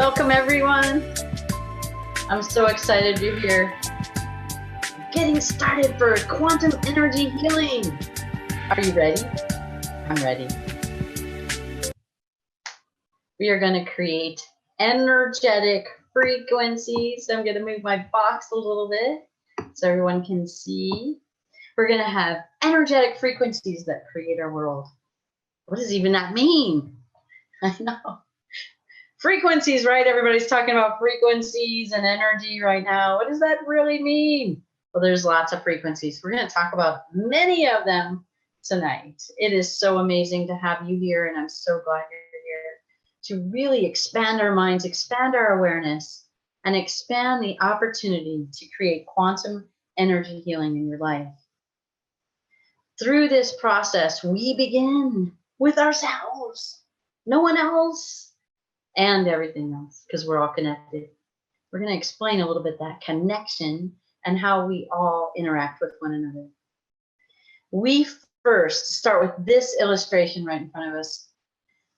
Welcome, everyone. I'm so excited you're here. Getting started for quantum energy healing. Are you ready? I'm ready. We are going to create energetic frequencies. I'm going to move my box a little bit so everyone can see. We're going to have energetic frequencies that create our world. What does even that mean? I know. Frequencies, right? Everybody's talking about frequencies and energy right now. What does that really mean? Well, there's lots of frequencies. We're going to talk about many of them tonight. It is so amazing to have you here, and I'm so glad you're here to really expand our minds, expand our awareness, and expand the opportunity to create quantum energy healing in your life. Through this process, we begin with ourselves, no one else, and everything else, because we're all connected. We're going to explain a little bit that connection and how we all interact with one another. We first start with this illustration right in front of us,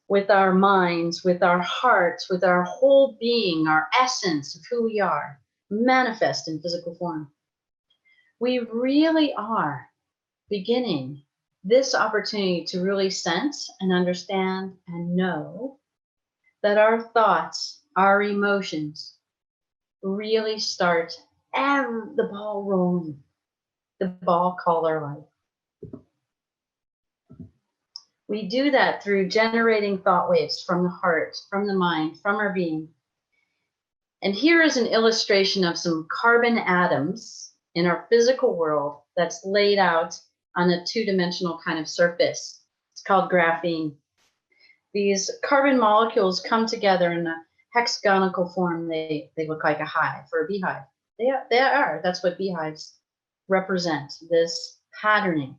with our minds, with our hearts, with our whole being, our essence of who we are, manifest in physical form. We really are beginning this opportunity to really sense and understand and know that our thoughts, our emotions really start the ball rolling, the ball called our life. We do that through generating thought waves from the heart, from the mind, from our being. And here is an illustration of some carbon atoms in our physical world that's laid out on a two-dimensional kind of surface. It's called graphene. These carbon molecules come together in a hexagonal form. They look like a hive or a beehive. They are. That's what beehives represent, this patterning.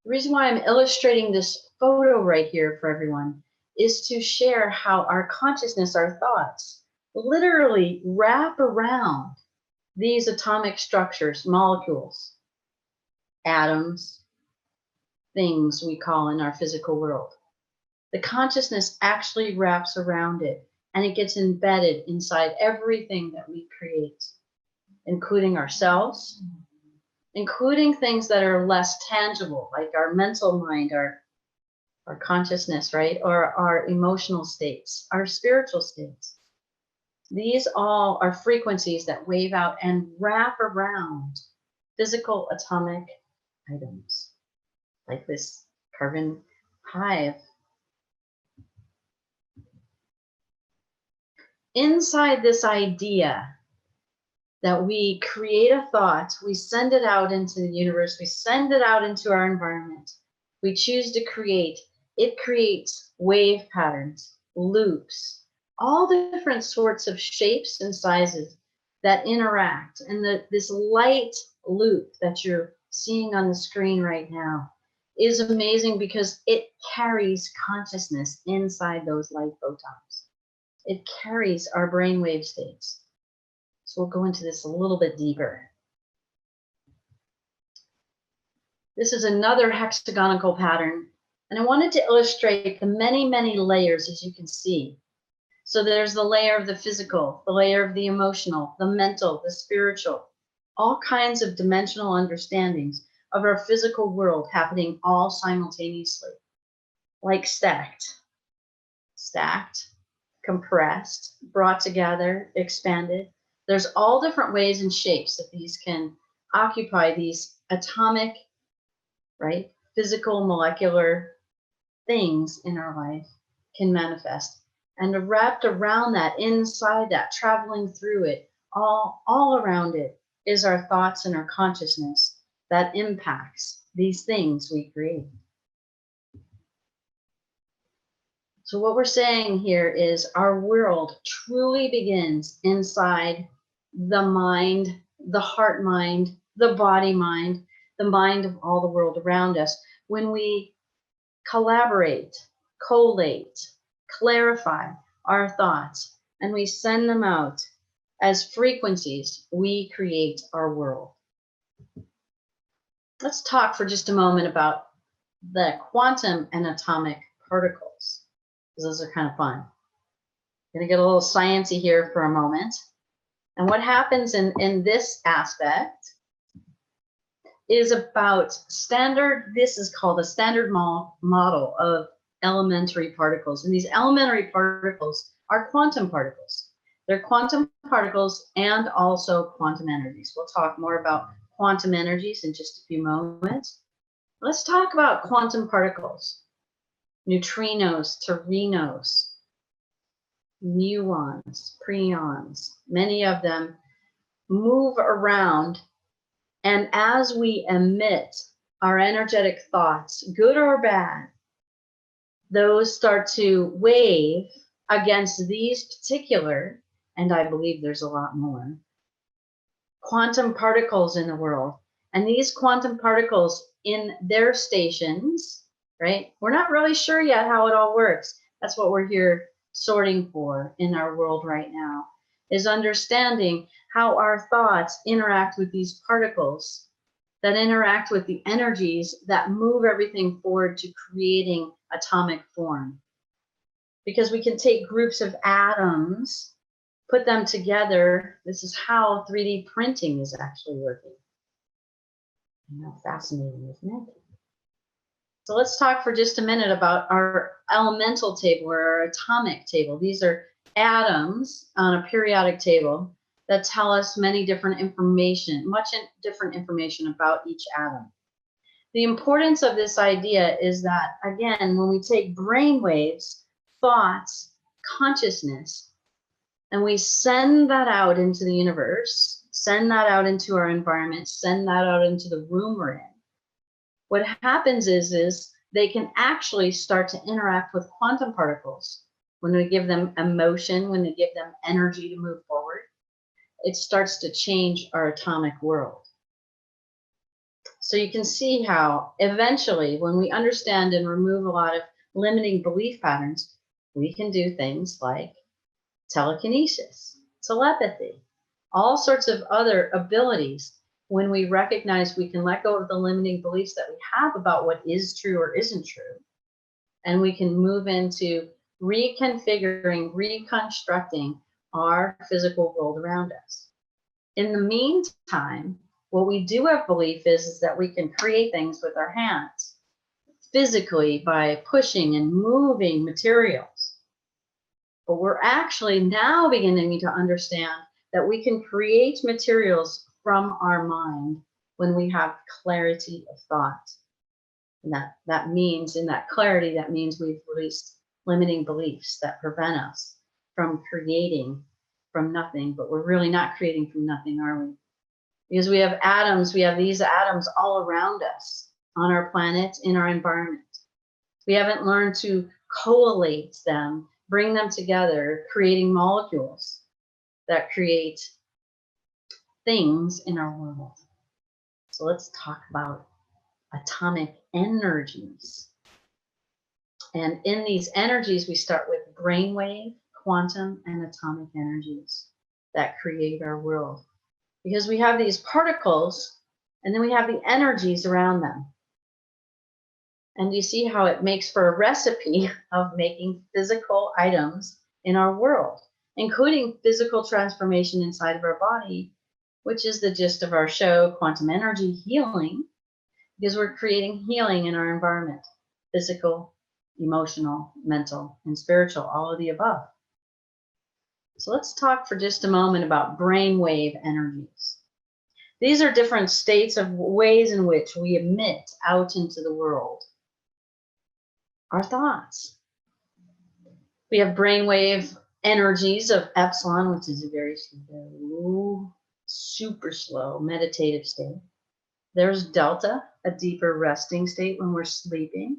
The reason why I'm illustrating this photo right here for everyone is to share how our consciousness, our thoughts, literally wrap around these atomic structures, molecules, atoms, things we call in our physical world. The consciousness actually wraps around it, and it gets embedded inside everything that we create, including ourselves, including things that are less tangible, like our mental mind, our consciousness, right? Or our emotional states, our spiritual states. These all are frequencies that wave out and wrap around physical atomic items, like this carbon hive. Inside this idea that we create a thought, we send it out into the universe, we send it out into our environment, we choose to create, it creates wave patterns, loops, all the different sorts of shapes and sizes that interact. And this light loop that you're seeing on the screen right now is amazing because it carries consciousness inside those light photons. It carries our brainwave states. So we'll go into this a little bit deeper. This is another hexagonal pattern, and I wanted to illustrate the many, many layers, as you can see. So there's the layer of the physical, the layer of the emotional, the mental, the spiritual, all kinds of dimensional understandings of our physical world happening all simultaneously, like stacked, compressed, brought together, expanded. There's all different ways and shapes that these can occupy, these atomic, right, physical, molecular things in our life can manifest. And wrapped around that, inside that, traveling through it, all around it is our thoughts and our consciousness that impacts these things we create. So what we're saying here is our world truly begins inside the mind, the heart mind, the body mind, the mind of all the world around us. When we collaborate, collate, clarify our thoughts, and we send them out as frequencies, we create our world. Let's talk for just a moment about the quantum and atomic particles, because those are kind of fun. Gonna get a little sciencey here for a moment. And what happens in this aspect is about standard, this is called a standard model of elementary particles. And these elementary particles are quantum particles. They're quantum particles and also quantum energies. We'll talk more about quantum energies in just a few moments. Let's talk about quantum particles. Neutrinos, torinos, muons, preons, many of them move around, and as we emit our energetic thoughts, good or bad, those start to wave against these particular, and I believe there's a lot more, quantum particles in the world. And these quantum particles in their stations, right? We're not really sure yet how it all works. That's what we're here sorting for in our world right now, is understanding how our thoughts interact with these particles that interact with the energies that move everything forward to creating atomic form. Because we can take groups of atoms, put them together. This is how 3D printing is actually working. How fascinating, isn't it? So let's talk for just a minute about our elemental table or our atomic table. These are atoms on a periodic table that tell us many different information, different information about each atom. The importance of this idea is that, again, when we take brain waves, thoughts, consciousness, and we send that out into the universe, send that out into our environment, send that out into the room we're in, what happens is they can actually start to interact with quantum particles. When we give them emotion, when we give them energy to move forward, it starts to change our atomic world. So you can see how eventually, when we understand and remove a lot of limiting belief patterns, we can do things like telekinesis, telepathy, all sorts of other abilities. When we recognize we can let go of the limiting beliefs that we have about what is true or isn't true, and we can move into reconfiguring, reconstructing our physical world around us. In the meantime, what we do have belief is that we can create things with our hands, physically, by pushing and moving materials. But we're actually now beginning to understand that we can create materials from our mind when we have clarity of thought. And that means, in that clarity, that means we've released limiting beliefs that prevent us from creating from nothing. But we're really not creating from nothing, are we? Because we have atoms, we have these atoms all around us on our planet, in our environment. We haven't learned to collate them, bring them together, creating molecules that create things in our world. So let's talk about atomic energies. And in these energies, we start with brainwave, quantum, and atomic energies that create our world. Because we have these particles, and then we have the energies around them. And you see how it makes for a recipe of making physical items in our world, including physical transformation inside of our body, which is the gist of our show, Quantum Energy Healing, because we're creating healing in our environment, physical, emotional, mental, and spiritual, all of the above. So let's talk for just a moment about brainwave energies. These are different states of ways in which we emit out into the world our thoughts. We have brainwave energies of epsilon, which is a very slow, super slow meditative state. There's delta, a deeper resting state when we're sleeping.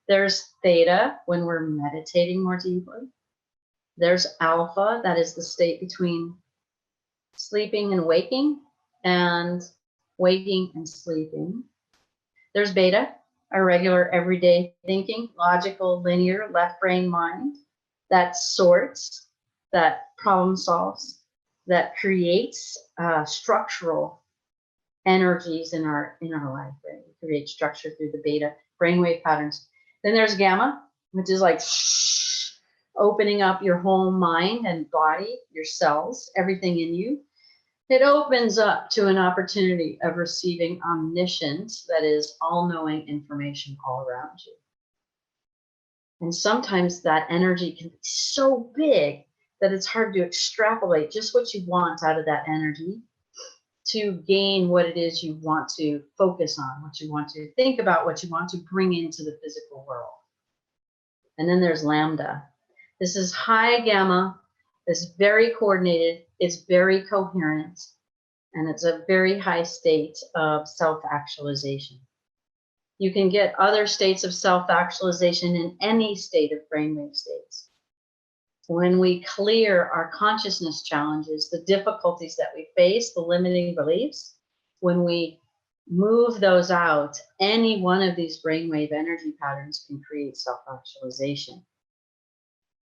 There's theta, when we're meditating more deeply. There's alpha, that is the state between sleeping and waking and sleeping. There's beta, our regular everyday thinking, logical, linear, left brain mind that sorts, that problem solves, that creates structural energies in our life, right? We create structure through the beta brainwave patterns. Then there's gamma, which is like opening up your whole mind and body, your cells, everything in you. It opens up to an opportunity of receiving omniscient, that is, all-knowing information all around you. And sometimes that energy can be so big that it's hard to extrapolate just what you want out of that energy to gain what it is you want to focus on, what you want to think about, what you want to bring into the physical world. And then there's lambda. This is high gamma. It's very coordinated. It's very coherent. And it's a very high state of self-actualization. You can get other states of self-actualization in any state of brainwave states. When we clear our consciousness challenges, the difficulties that we face, the limiting beliefs, when we move those out, any one of these brainwave energy patterns can create self-actualization.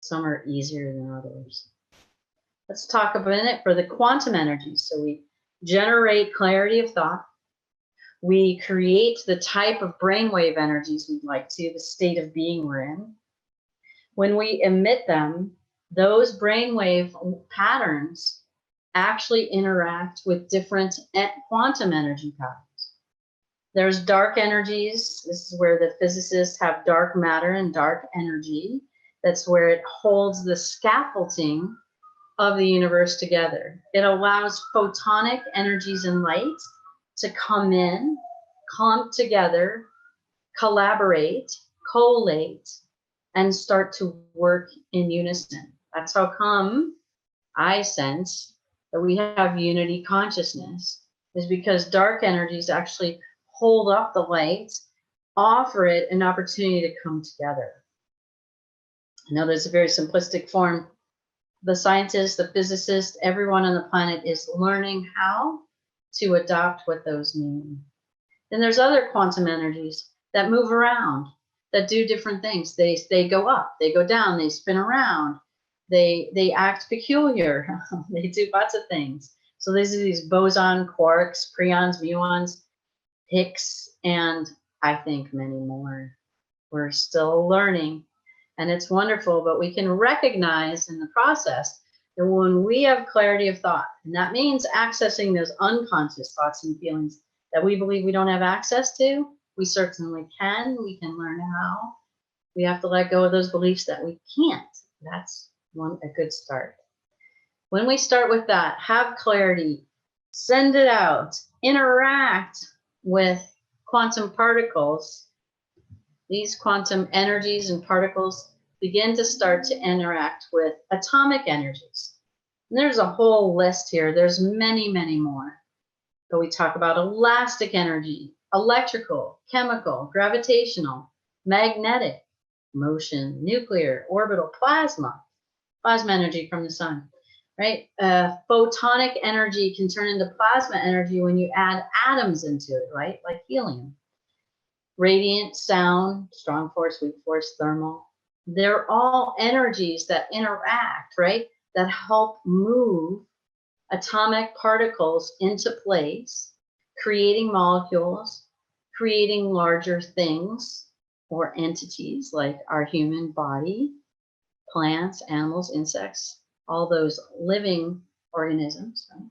Some are easier than others. Let's talk a minute for the quantum energies. So we generate clarity of thought. We create the type of brainwave energies we'd like to, the state of being we're in. When we emit them, those brainwave patterns actually interact with different quantum energy patterns. There's dark energies. This is where the physicists have dark matter and dark energy. That's where it holds the scaffolding of the universe together. It allows photonic energies and light to come in, clump together, collaborate, collate, and start to work in unison. That's how come I sense that we have unity consciousness, is because dark energies actually hold up the light, offer it an opportunity to come together. I know there's a very simplistic form. The scientists, the physicists, everyone on the planet is learning how to adopt what those mean. Then there's other quantum energies that move around, that do different things. They go up, they go down, they spin around, they act peculiar, they do lots of things. So these are these boson, quarks, preons, muons, Higgs, and I think many more. We're still learning, and it's wonderful, but we can recognize in the process that when we have clarity of thought, and that means accessing those unconscious thoughts and feelings that we believe we don't have access to, we certainly can. We can learn how. We have to let go of those beliefs that we can't. That's a good start. When we start with that, have clarity, send it out, interact with quantum particles. These quantum energies and particles begin to start to interact with atomic energies. And there's a whole list here. There's many, many more. But we talk about elastic energy, electrical, chemical, gravitational, magnetic, motion, nuclear, orbital, plasma energy from the sun, right? Photonic energy can turn into plasma energy when you add atoms into it, right? Like helium. Radiant, sound, strong force, weak force, thermal. They're all energies that interact, right? That help move atomic particles into place, creating molecules, creating larger things or entities like our human body, plants, animals, insects, all those living organisms. Right?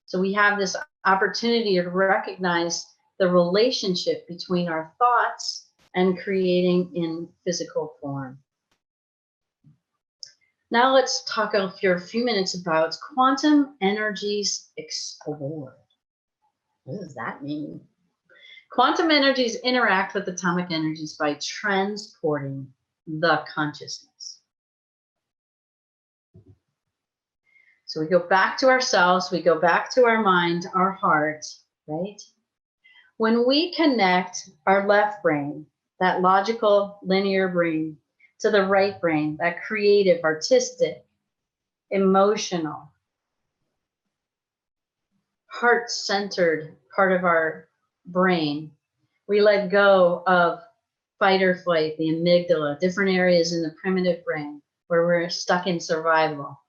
So we have this opportunity to recognize the relationship between our thoughts and creating in physical form. Now let's talk for a few minutes about quantum energies explored. What does that mean? Quantum energies interact with atomic energies by transporting the consciousness. So we go back to ourselves, we go back to our mind, our heart, right? When we connect our left brain, that logical, linear brain, to the right brain, that creative, artistic, emotional, heart-centered part of our brain, we let go of fight or flight, the amygdala, different areas in the primitive brain where we're stuck in survival.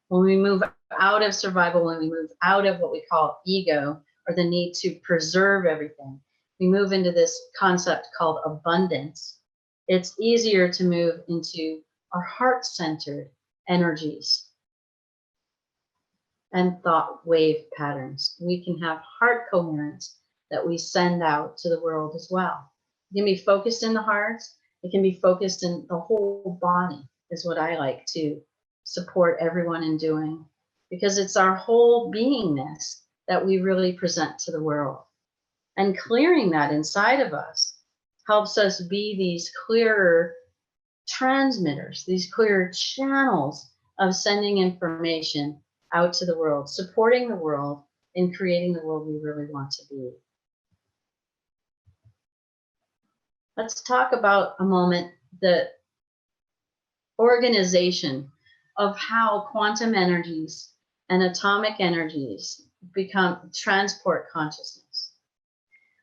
When we move out of survival, when we move out of what we call ego, or the need to preserve everything, we move into this concept called abundance. It's easier to move into our heart-centered energies and thought wave patterns. We can have heart coherence that we send out to the world as well. It can be focused in the heart. It can be focused in the whole body, is what I like to support everyone in doing, because it's our whole beingness that we really present to the world. And clearing that inside of us helps us be these clearer transmitters, these clearer channels of sending information out to the world, supporting the world in creating the world we really want to be. Let's talk about a moment the organization of how quantum energies and atomic energies transport consciousness.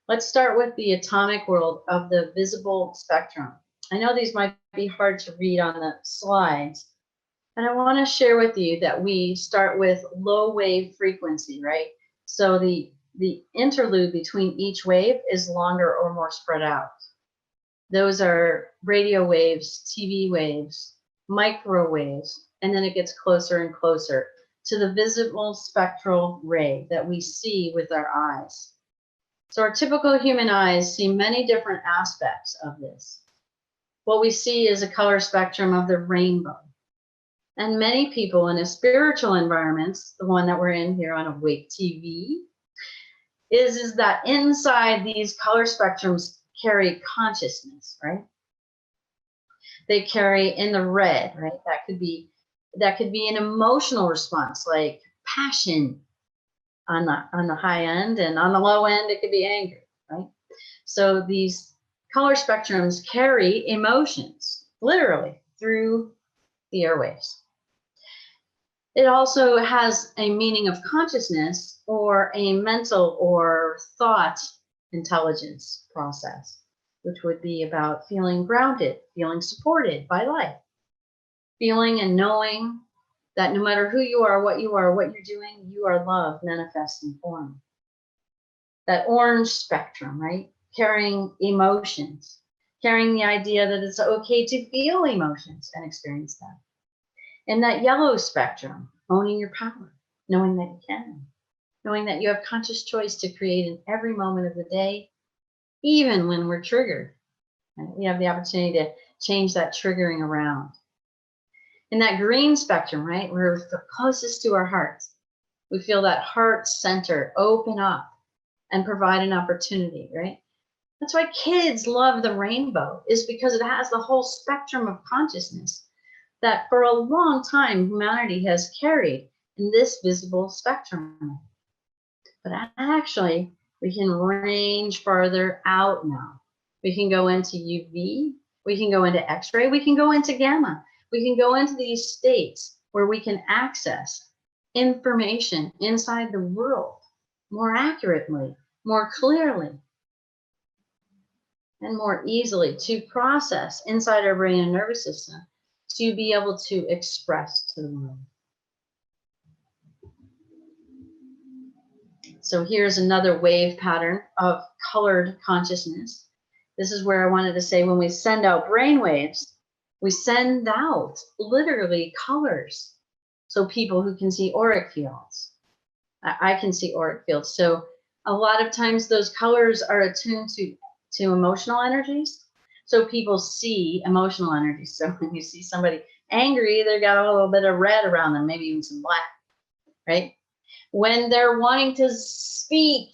Let's start with the atomic world of the visible spectrum. I know these might be hard to read on the slides, and I want to share with you that we start with low wave frequency, right? So the interlude between each wave is longer or more spread out. Those are radio waves, TV waves, microwaves, and then it gets closer and closer to the visible spectral ray that we see with our eyes. So our typical human eyes see many different aspects of this. What we see is a color spectrum of the rainbow. And many people in a spiritual environments, the one that we're in here on Awake TV, is that inside these color spectrums carry consciousness, right? They carry in the red, right? That could be an emotional response, like passion on the high end, and on the low end it could be anger, right? So these color spectrums carry emotions literally through the airwaves. It also has a meaning of consciousness or a mental or thought intelligence process, which would be about feeling grounded, feeling supported by life, feeling and knowing that no matter who you are, what you're doing, you are love manifest in form. That orange spectrum, right? Carrying emotions, carrying the idea that it's okay to feel emotions and experience them. And that yellow spectrum, owning your power, knowing that you can, knowing that you have conscious choice to create in every moment of the day, even when we're triggered. Right? We have the opportunity to change that triggering around. In that green spectrum, right, we're the closest to our hearts. We feel that heart center open up and provide an opportunity, right? That's why kids love the rainbow, is because it has the whole spectrum of consciousness that for a long time humanity has carried in this visible spectrum. But actually, we can range farther out now. We can go into UV, we can go into X-ray, we can go into gamma. We can go into these states where we can access information inside the world more accurately, more clearly, and more easily to process inside our brain and nervous system to be able to express to the world. So here's another wave pattern of colored consciousness. This is where I wanted to say when we send out brain waves, we send out literally colors. So people who can see auric fields, I can see auric fields. So a lot of times those colors are attuned to emotional energies. So people see emotional energies. So when you see somebody angry, they've got a little bit of red around them, maybe even some black, right? When they're wanting to speak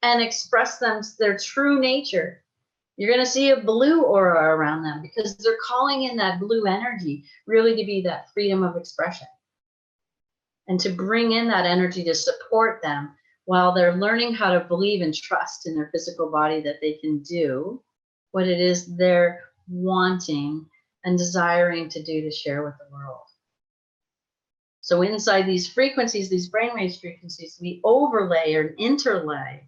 and express their true nature, you're going to see a blue aura around them because they're calling in that blue energy really to be that freedom of expression and to bring in that energy to support them while they're learning how to believe and trust in their physical body that they can do what it is they're wanting and desiring to do to share with the world. So inside these frequencies, these brainwave frequencies, we overlay or interlay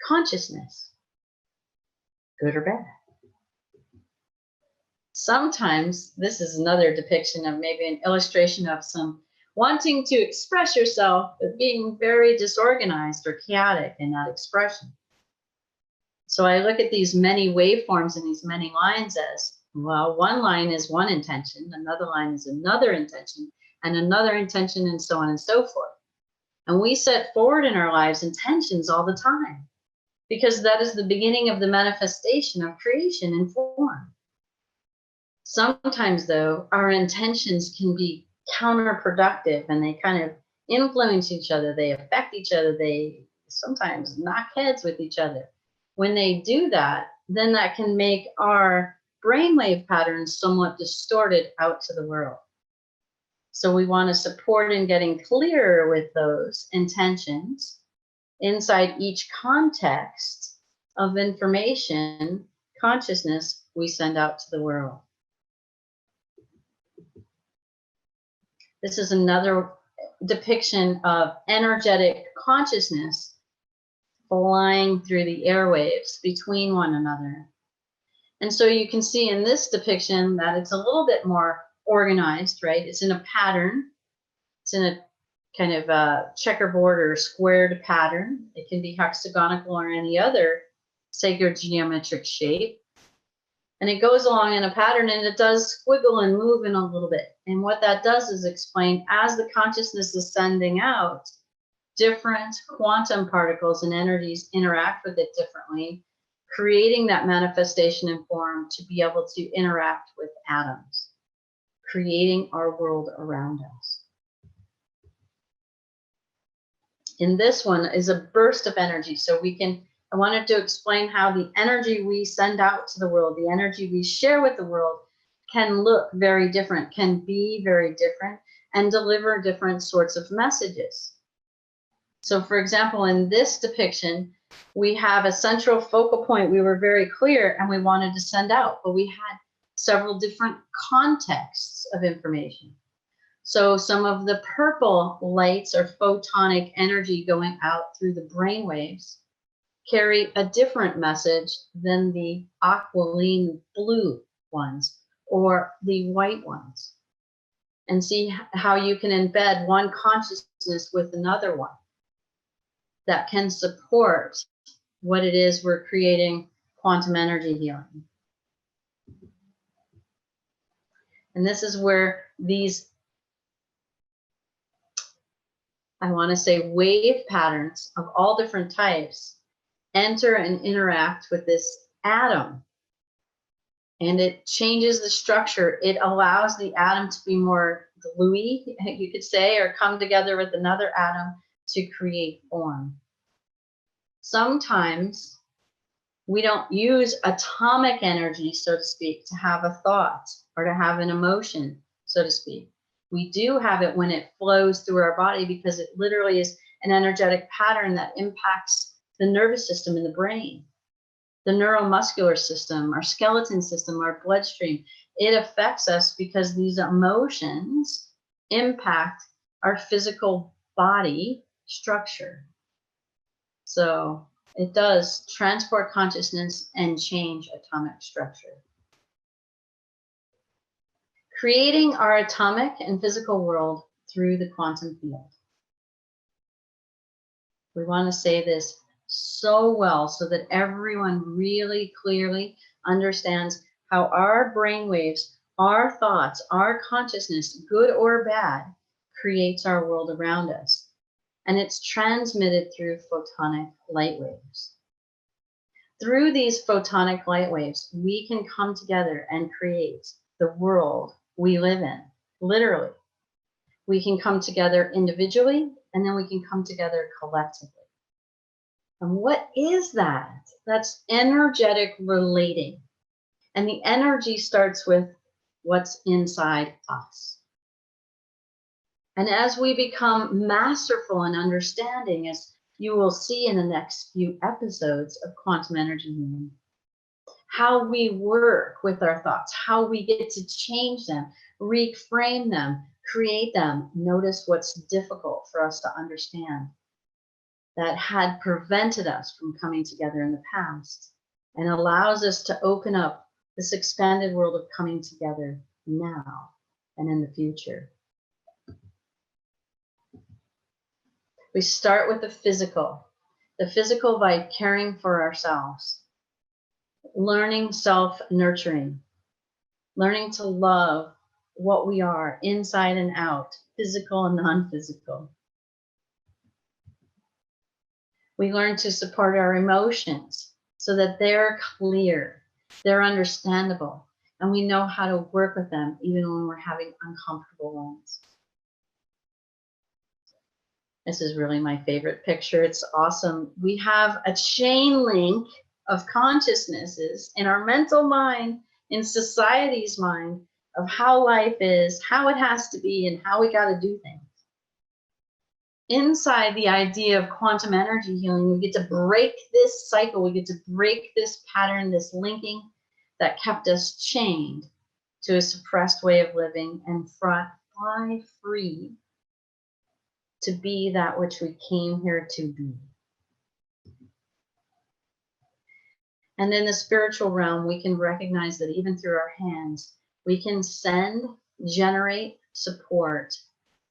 consciousness, good or bad. Sometimes this is another depiction of maybe an illustration of some wanting to express yourself, but being very disorganized or chaotic in that expression. So I look at these many waveforms and these many lines as Well, one line is one intention, another line is another intention, and another intention, and so on and so forth. And we set forward in our lives intentions all the time because that is the beginning of the manifestation of creation in form. Sometimes, though, our intentions can be counterproductive and they kind of influence each other. They affect each other. They sometimes knock heads with each other. When they do that, then that can make our brainwave patterns somewhat distorted out to the world. So we want to support in getting clearer with those intentions inside each context of information, consciousness we send out to the world. This is another depiction of energetic consciousness flying through the airwaves between one another. And so you can see in this depiction that it's a little bit more organized, right? It's in a pattern. It's in a kind of a checkerboard or squared pattern. It can be hexagonal or any other sacred geometric shape. And it goes along in a pattern and it does squiggle and move in a little bit. And what that does is explain as the consciousness is sending out, different quantum particles and energies interact with it differently, creating that manifestation in form to be able to interact with atoms, creating our world around us. In this one is a burst of energy. So I wanted to explain how the energy we send out to the world, the energy we share with the world can look very different, can be very different, and deliver different sorts of messages. So for example, in this depiction, we have a central focal point we were very clear and we wanted to send out, but we had several different contexts of information. So some of the purple lights or photonic energy going out through the brain waves carry a different message than the aqualine blue ones or the white ones. And see how you can embed one consciousness with another one that can support what it is we're creating quantum energy healing. And this is where these, I want to say, wave patterns of all different types enter and interact with this atom. And it changes the structure. It allows the atom to be more gluey, you could say, or come together with another atom to create form. Sometimes we don't use atomic energy, so to speak, to have a thought or to have an emotion, so to speak. We do have it when it flows through our body because it literally is an energetic pattern that impacts the nervous system in the brain, the neuromuscular system, our skeleton system, our bloodstream. It affects us because these emotions impact our physical body structure. So it does transport consciousness and change atomic structure. Creating our atomic and physical world through the quantum field. We want to say this so well so that everyone really clearly understands how our brain waves, our thoughts, our consciousness, good or bad, creates our world around us. And it's transmitted through photonic light waves. Through these photonic light waves, we can come together and create the world we live in, literally. We can come together individually, and then we can come together collectively. And what is that? That's energetic relating. And the energy starts with what's inside us. And as we become masterful in understanding, as you will see in the next few episodes of Quantum Energy Healing, how we work with our thoughts, how we get to change them, reframe them, create them. Notice what's difficult for us to understand that had prevented us from coming together in the past and allows us to open up this expanded world of coming together now and in the future. We start with the physical by caring for ourselves, learning self-nurturing, learning to love what we are inside and out, physical and non-physical. We learn to support our emotions so that they're clear, they're understandable, and we know how to work with them even when we're having uncomfortable ones. This is really my favorite picture. It's awesome. We have a chain link of consciousnesses in our mental mind, in society's mind, of how life is, how it has to be, and how we got to do things. Inside the idea of quantum energy healing, we get to break this cycle, we get to break this pattern, this linking that kept us chained to a suppressed way of living, and fly free to be that which we came here to be. And in the spiritual realm, we can recognize that even through our hands, we can send, generate, support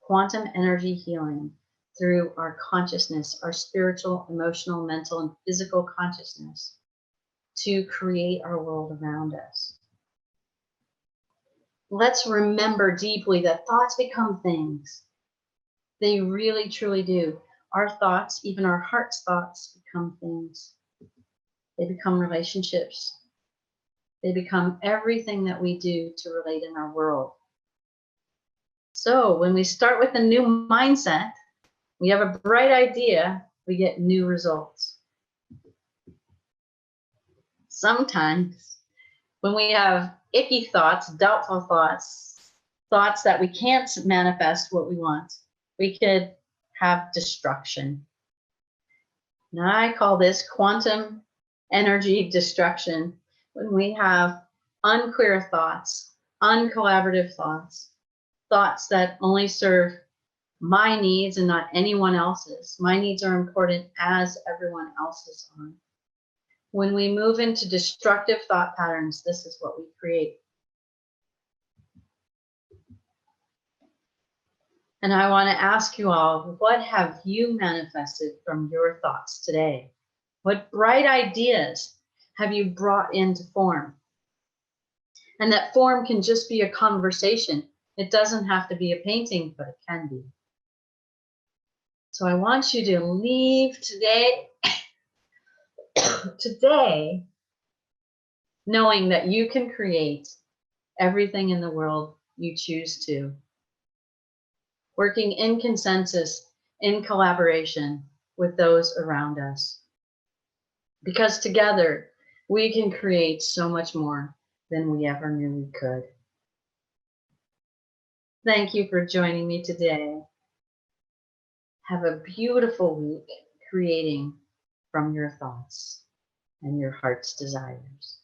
quantum energy healing through our consciousness, our spiritual, emotional, mental, and physical consciousness to create our world around us. Let's remember deeply that thoughts become things. They really, truly do. Our thoughts, even our heart's thoughts, become things. They become relationships. They become everything that we do to relate in our world. So when we start with a new mindset, we have a bright idea, we get new results. Sometimes when we have icky thoughts, doubtful thoughts, thoughts that we can't manifest what we want, we could have destruction. Now I call this quantum energy destruction, when we have unclear thoughts, uncollaborative thoughts, thoughts that only serve my needs and not anyone else's. My needs are important as everyone else's are. When we move into destructive thought patterns, this is what we create. And I want to ask you all, what have you manifested from your thoughts today? What bright ideas have you brought into form? And that form can just be a conversation. It doesn't have to be a painting, but it can be. So I want you to leave today, knowing that you can create everything in the world you choose to. Working in consensus, in collaboration with those around us. Because together, we can create so much more than we ever knew we could. Thank you for joining me today. Have a beautiful week creating from your thoughts and your heart's desires.